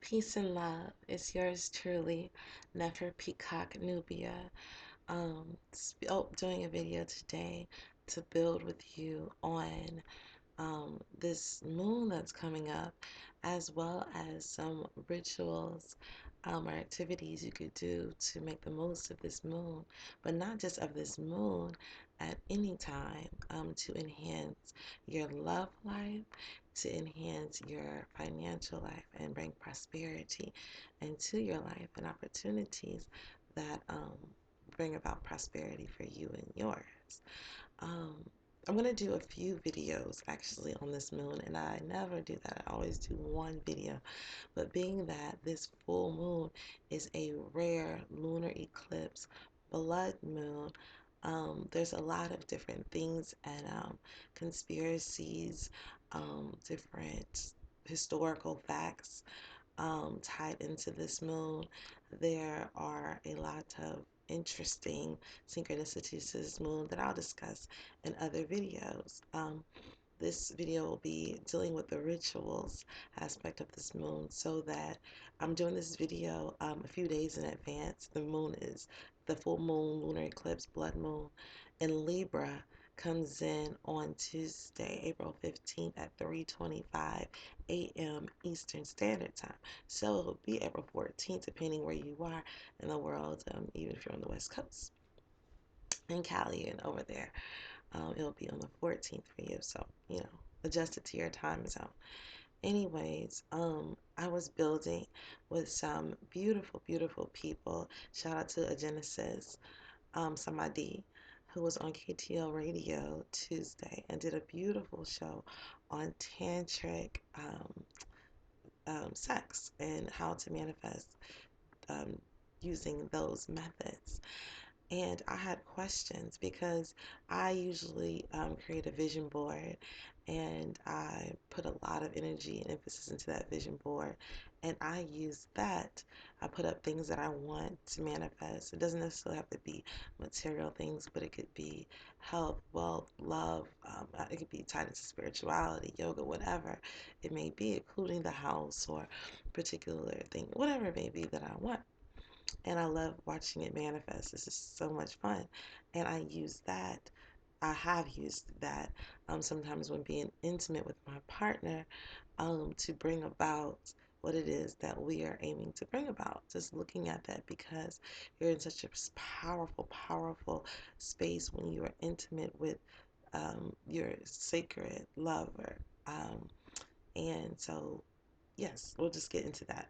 Peace and love. It's yours truly, Nefer, Peacock, Nubia. Doing a video today to build with you on this moon that's coming up, as well as some rituals or activities you could do to make the most of this moon, but not just of this moon, at any time to enhance your love life, to enhance your financial life, and bring prosperity into your life and opportunities that bring about prosperity for you and yours. Um, I'm going to do a few videos actually on this moon, and I never do that. I always do one video. But being that this full moon is a rare lunar eclipse blood moon, there's a lot of different things and conspiracies, different historical facts tied into this moon. There are a lot of interesting synchronicities to this moon that I'll discuss in other videos. This video will be dealing with the rituals aspect of this moon, so that I'm doing this video a few days in advance. The moon is the full moon, lunar eclipse, blood moon in Libra comes in on Tuesday, April 15th at 3:25 a.m. Eastern Standard Time. So it'll be April 14th, depending where you are in the world, even if you're on the West Coast, in Cali and over there. It'll be on the 14th for you. So, adjust it to your time zone. Anyways, I was building with some beautiful, beautiful people. Shout out to a Genesis, Samadhi, who was on KTL Radio Tuesday and did a beautiful show on tantric sex and how to manifest um, using those methods. And I had questions because I usually create a vision board, and I put a lot of energy and emphasis into that vision board. And I use that. I put up things that I want to manifest. It doesn't necessarily have to be material things, but it could be health, wealth, love. It could be tied into spirituality, yoga, whatever it may be, including the house or particular thing, whatever it may be that I want, and I love watching it manifest. This is so much fun, and I use that. I have used that sometimes when being intimate with my partner to bring about what it is that we are aiming to bring about. Just looking at that, because you're in such a powerful, powerful space when you are intimate with your sacred lover. And so, yes, we'll just get into that.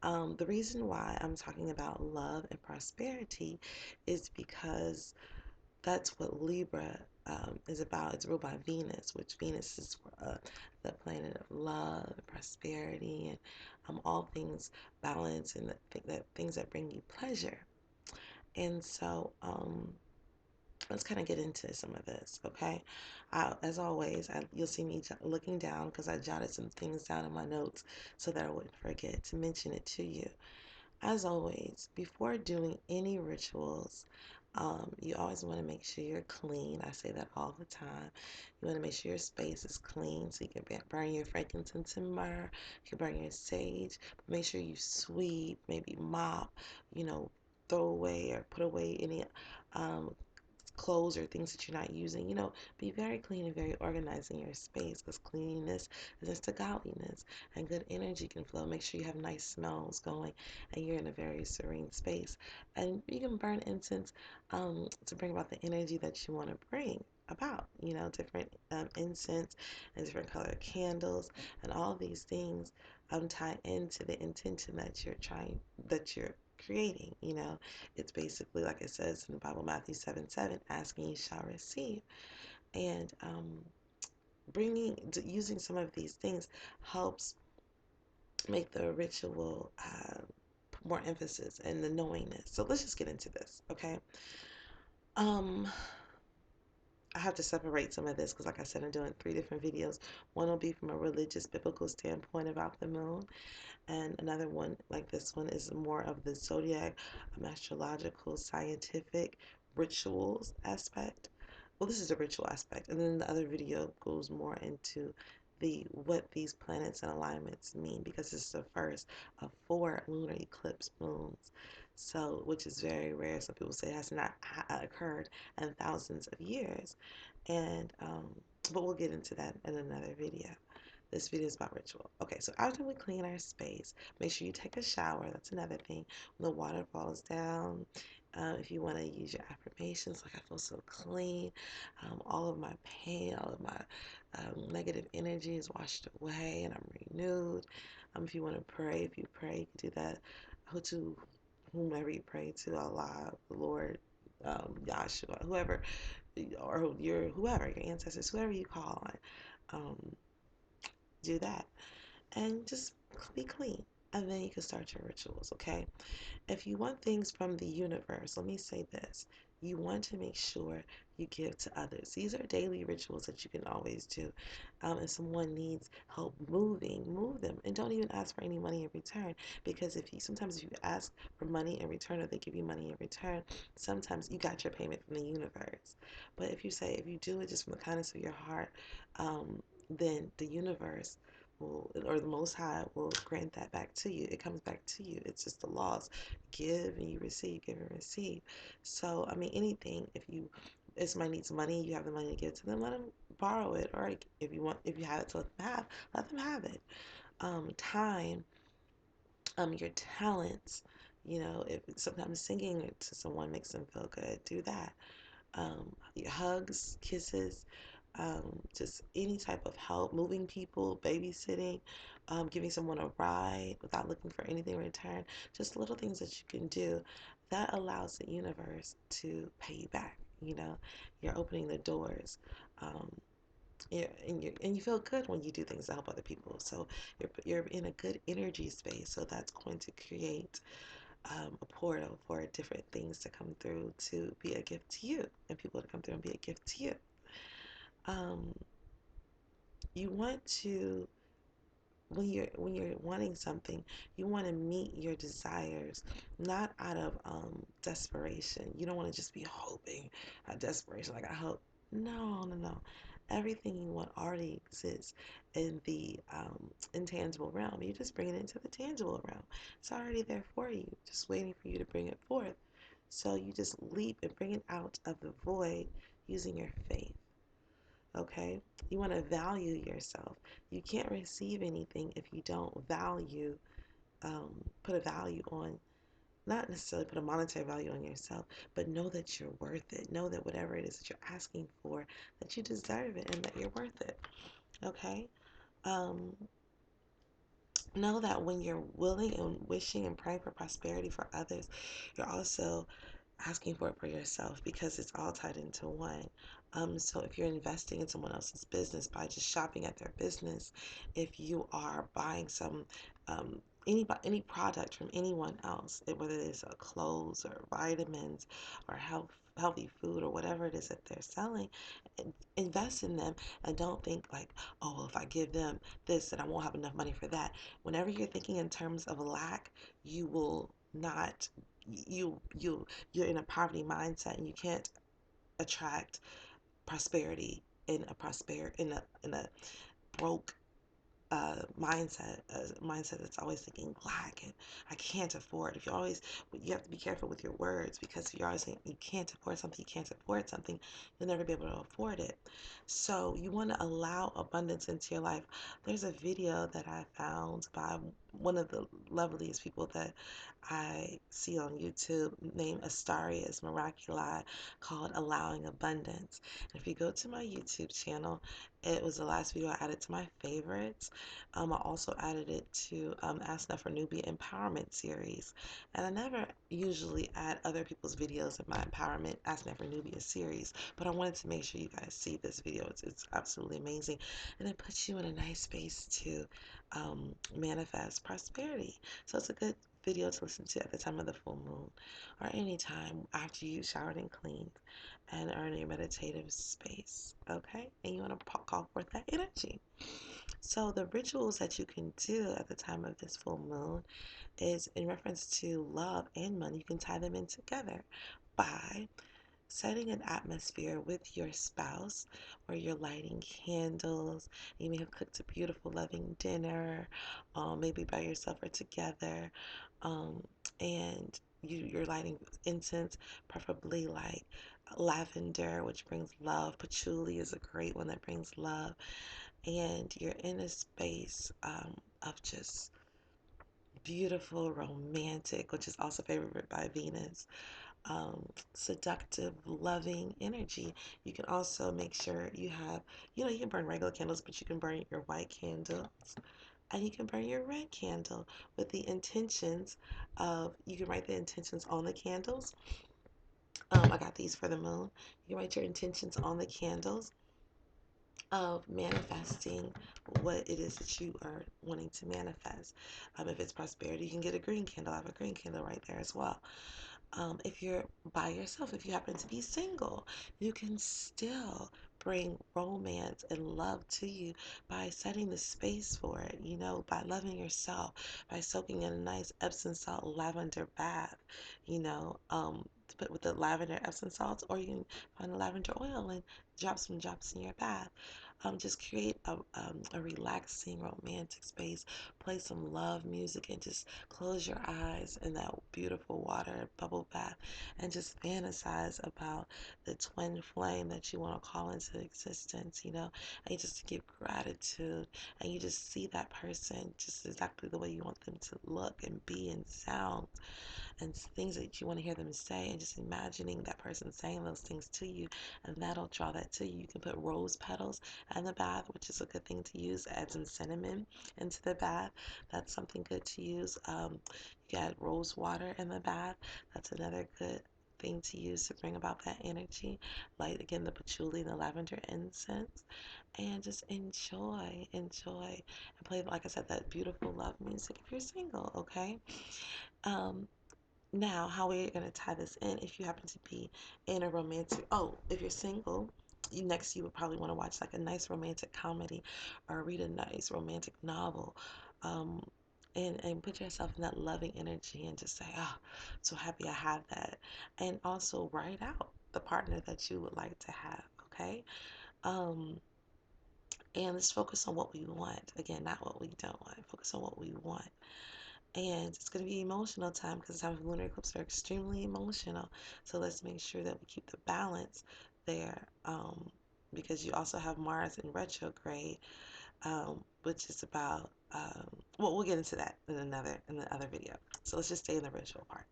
The reason why I'm talking about love and prosperity is because that's what Libra is about. It's ruled by Venus, which Venus is the planet of love and prosperity and all things balance and things that bring you pleasure. And so, let's kind of get into some of this, okay? As always, you'll see me looking down because I jotted some things down in my notes so that I wouldn't forget to mention it to you. As always, before doing any rituals, you always want to make sure you're clean. I say that all the time. You want to make sure your space is clean so you can burn your frankincense and myrrh. You can burn your sage. But make sure you sweep, maybe mop, you know, throw away or put away any um, clothes or things that you're not using. Be very clean and very organized in your space, because cleanliness is just to godliness, and good energy can flow. Make sure you have nice smells going and you're in a very serene space. And you can burn incense to bring about the energy that you want to bring about, different incense and different color candles, and all these things tie into the intention that you're creating. It's basically, like it says in the Bible, Matthew 7:7, asking you shall receive. And using some of these things helps make the ritual more emphasis and the knowingness. So let's just get into this, okay? Um, I have to separate some of this because, like I said, I'm doing 3 different videos. One will be from a religious, biblical standpoint about the moon, and another one, like this one, is more of the zodiac, astrological, scientific, rituals aspect. Well, this is the ritual aspect, and then the other video goes more into what these planets and alignments mean, because it's the first of four lunar eclipse moons. So, which is very rare. Some people say it has not occurred in thousands of years. And but we'll get into that in another video. This video is about ritual. Okay, so after we clean our space, make sure you take a shower. That's another thing. When the water falls down, if you want to use your affirmations, like I feel so clean, all of my pain, all of my negative energy is washed away, and I'm renewed. If you want to pray, if you pray, you can do that. Who to whomever you pray to, Allah, the Lord, Yahshua, whoever, or your ancestors, whoever you call on. Do that and just be clean, and then you can start your rituals. Okay, if you want things from the universe, let me say this: you want to make sure you give to others. These are daily rituals that you can always do. If someone needs help moving, move them, and don't even ask for any money in return, because if you ask for money in return, or they give you money in return, sometimes you got your payment from the universe. But if you do it just from the kindness of your heart, then the universe will, or the Most High will grant that back to you. It comes back to you. It's just the laws: give and you receive, give and receive. So I mean, anything. If somebody needs money, you have the money to give to them, let them borrow it. Or if you have it to let them have it. Time, your talents. If sometimes singing to someone makes them feel good, do that. Your hugs, kisses, just any type of help, moving people, babysitting, giving someone a ride without looking for anything in return, just little things that you can do that allows the universe to pay you back. You're opening the doors. Um, and you feel good when you do things to help other people. So you're in a good energy space. So that's going to create a portal for different things to come through to be a gift to you, and people to come through and be a gift to you. Um, you want to when you're wanting something, you want to meet your desires, not out of desperation. You don't want to just be hoping out of desperation, like I hope. No, no, no. Everything you want already exists in the intangible realm. You just bring it into the tangible realm. It's already there for you, just waiting for you to bring it forth. So you just leap and bring it out of the void using your faith. Okay? You want to value yourself. You can't receive anything if you don't put a value on, not necessarily put a monetary value on yourself, but know that you're worth it. Know that whatever it is that you're asking for, that you deserve it and that you're worth it. Okay? Um, know that when you're willing and wishing and praying for prosperity for others, you're also asking for it for yourself, because it's all tied into one. So if you're investing in someone else's business by just shopping at their business, if you are buying any product from anyone else, whether it's clothes or vitamins or healthy food or whatever it is that they're selling, invest in them, and don't think like, oh, well, if I give them this, then I won't have enough money for that. Whenever you're thinking in terms of lack, you will not you're in a poverty mindset, and you can't attract prosperity in a broke mindset that's always thinking lack and I can't afford. You have to be careful with your words, because if you're always saying you can't afford something, you'll never be able to afford it. So you want to allow abundance into your life. There's a video that I found by one of the loveliest people that I see on YouTube, named Astaria's Miraculi, called Allowing Abundance. And if you go to my YouTube channel, it was the last video I added to my favorites. I also added it to Ask Nefer Nubia Empowerment series. And I never usually add other people's videos in my Empowerment Ask Nefer Nubia series, but I wanted to make sure you guys see this video. It's absolutely amazing. And it puts you in a nice space to manifest prosperity. So it's a good video to listen to at the time of the full moon, or anytime after you showered and cleaned and are in your meditative space. Okay? And you want to call forth that energy. So the rituals that you can do at the time of this full moon is in reference to love and money. You can tie them in together by setting an atmosphere with your spouse where you're lighting candles. You may have cooked a beautiful, loving dinner, maybe by yourself or together, um, and you're lighting incense, preferably like lavender, which brings love. Patchouli is a great one that brings love. And you're in a space of just beautiful, romantic, which is also favored by Venus, seductive, loving energy. You can also make sure you have, you can burn regular candles, but you can burn your white candles and you can burn your red candle with the intentions of, you can write the intentions on the candles. I got these for the moon. You can write your intentions on the candles of manifesting what it is that you are wanting to manifest. If it's prosperity, you can get a green candle. I have a green candle right there as well. If you're by yourself, if you happen to be single, you can still bring romance and love to you by setting the space for it, by loving yourself, by soaking in a nice Epsom salt lavender bath, but with the lavender Epsom salts, or you can find the lavender oil and drop some drops in your bath. Just create a relaxing, romantic space. Play some love music and just close your eyes in that beautiful water bubble bath and just fantasize about the twin flame that you want to call into existence, and you just give gratitude and you just see that person just exactly the way you want them to look and be and sound and things that you want to hear them say, and just imagining that person saying those things to you, and that'll draw that to you. You can put rose petals in the bath, which is a good thing to use. Add some cinnamon into the bath. That's something good to use. You can add rose water in the bath. That's another good thing to use to bring about that energy. Like again, the patchouli and the lavender incense, and just enjoy, and play, like I said, that beautiful love music if you're single. Okay. Um, Now, how we're going to tie this in, if you happen to be in a romantic, if you're single, you would probably want to watch like a nice romantic comedy or read a nice romantic novel, um, and put yourself in that loving energy and just say, oh, so happy I have that. And also write out the partner that you would like to have, okay? Um, and let's focus on what we want. Again, not what we don't want. Focus on what we want. And it's going to be emotional time because time of lunar eclipse are extremely emotional. So let's make sure that we keep the balance there, because you also have Mars in retrograde, which is about, well, we'll get into that in the other video. So let's just stay in the ritual part.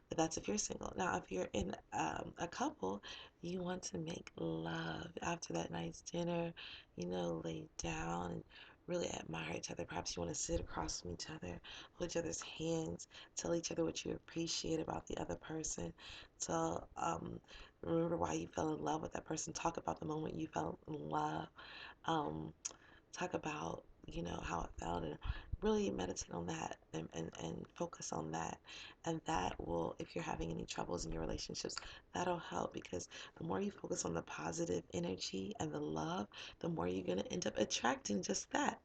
But that's if you're single. Now, if you're in a couple, you want to make love after that nice dinner, lay down and really admire each other. Perhaps you want to sit across from each other, hold each other's hands, tell each other what you appreciate about the other person. So, remember why you fell in love with that person. Talk about the moment you fell in love. Um, Talk about how it felt, and really meditate on that, and focus on that. And that will, if you're having any troubles in your relationships, that'll help, because the more you focus on the positive energy and the love, the more you're going to end up attracting just that,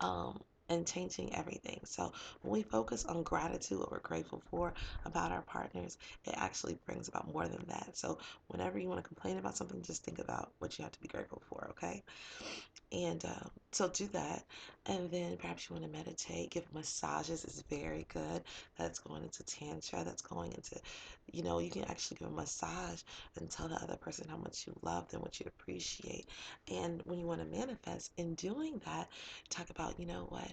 um, and changing everything. So when we focus on gratitude, what we're grateful for about our partners, it actually brings about more than that. So whenever you want to complain about something, just think about what you have to be grateful for, okay? And so do that. And then perhaps you want to meditate. Give massages is very good. That's going into Tantra. That's going into, you can actually give a massage and tell the other person how much you love them, what you appreciate. And when you want to manifest, in doing that, talk about, what,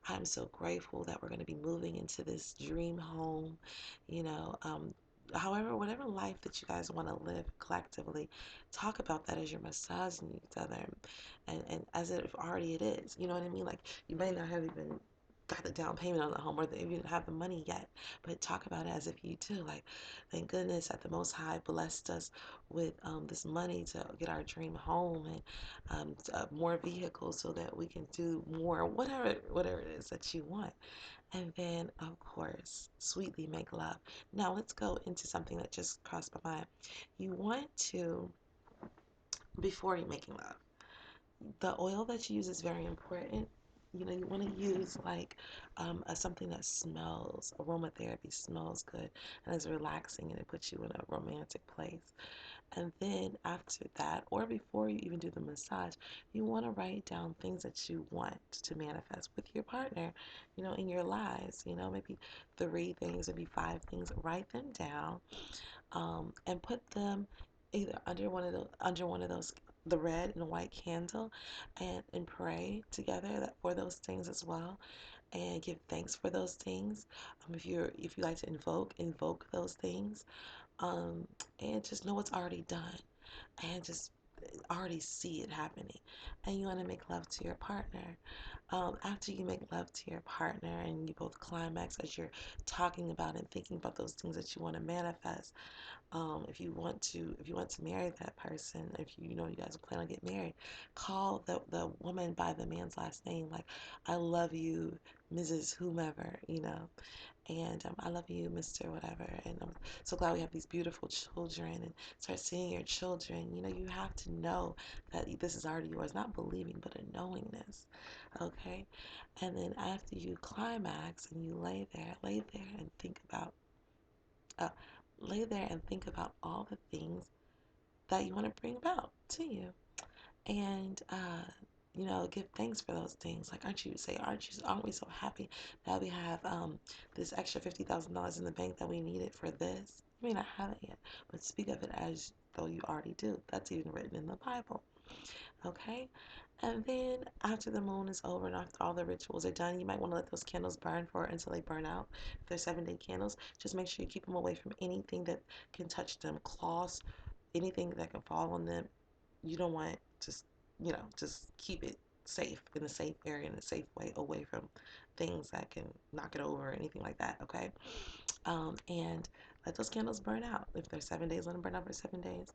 I'm so grateful that we're going to be moving into this dream home, you know, um, however, whatever life that you guys want to live collectively, talk about that as you're massaging each other, and as if already it is. You know what I mean? Like, you may not have even got the down payment on the home, or you didn't have the money yet, but talk about it as if you do. Like, thank goodness that the Most High blessed us with this money to get our dream home, and more vehicles so that we can do more, whatever it is that you want. And then, of course, sweetly make love. Now, let's go into something that just crossed my mind. You want to, before you're making love, the oil that you use is very important. You want to use like something that smells, aromatherapy smells good and is relaxing and it puts you in a romantic place. And then after that, or before you even do the massage, you want to write down things that you want to manifest with your partner, in your lives, maybe 3 things, maybe 5 things. Write them down, and put them either under one of those, the red and white candle, and pray together that for those things as well, and give thanks for those things. If you like to invoke those things, um, and just know it's already done, and just already see it happening. And you want to make love to your partner. After you make love to your partner and you both climax as you're talking about and thinking about those things that you want to manifest, if you want to marry that person, if you guys plan on getting married, call the woman by the man's last name, like, I love you, Mrs. Whomever, and I love you, Mr. Whatever, and I'm so glad we have these beautiful children, and start seeing your children. You have to know that this is already yours, not believing, but a knowingness, okay? And then after you climax and you uh, lay there and think about all the things that you want to bring about to you, and give thanks for those things. Like, aren't we so happy that we have this extra $50,000 in the bank that we needed for this? You may not have it yet, but speak of it as though you already do. That's even written in the Bible. Okay? And then after the moon is over and after all the rituals are done, you might want to let those candles burn for until they burn out. If they're 7-day candles, just make sure you keep them away from anything that can touch them, cloths, anything that can fall on them. You don't want, just keep it safe, in a safe area, in a safe way, away from things that can knock it over or anything like that. Okay? And let those candles burn out. If they're 7 days, let them burn out for 7 days.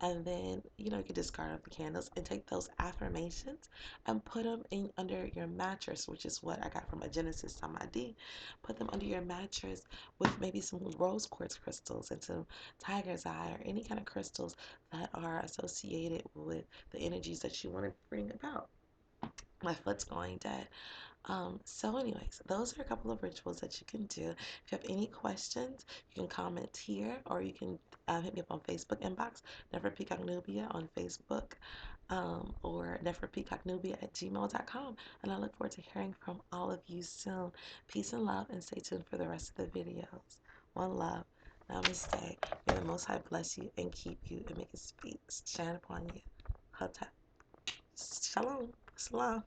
And then, you can discard of the candles and take those affirmations and put them in under your mattress, which is what I got from a Genesis Samadhi. Put them under your mattress with maybe some rose quartz crystals and some tiger's eye or any kind of crystals that are associated with the energies that you want to bring about. My foot's going dead. So anyways, those are a couple of rituals that you can do. If you have any questions, you can comment here, or you can hit me up on Facebook inbox, Nefer Peacock Nubia on Facebook, or neferpeacocknubia@gmail.com. And I look forward to hearing from all of you soon. Peace and love, and stay tuned for the rest of the videos. One love. Namaste. May the Most High bless you and keep you and make His face shine upon you. Hotep. Shalom. Salam.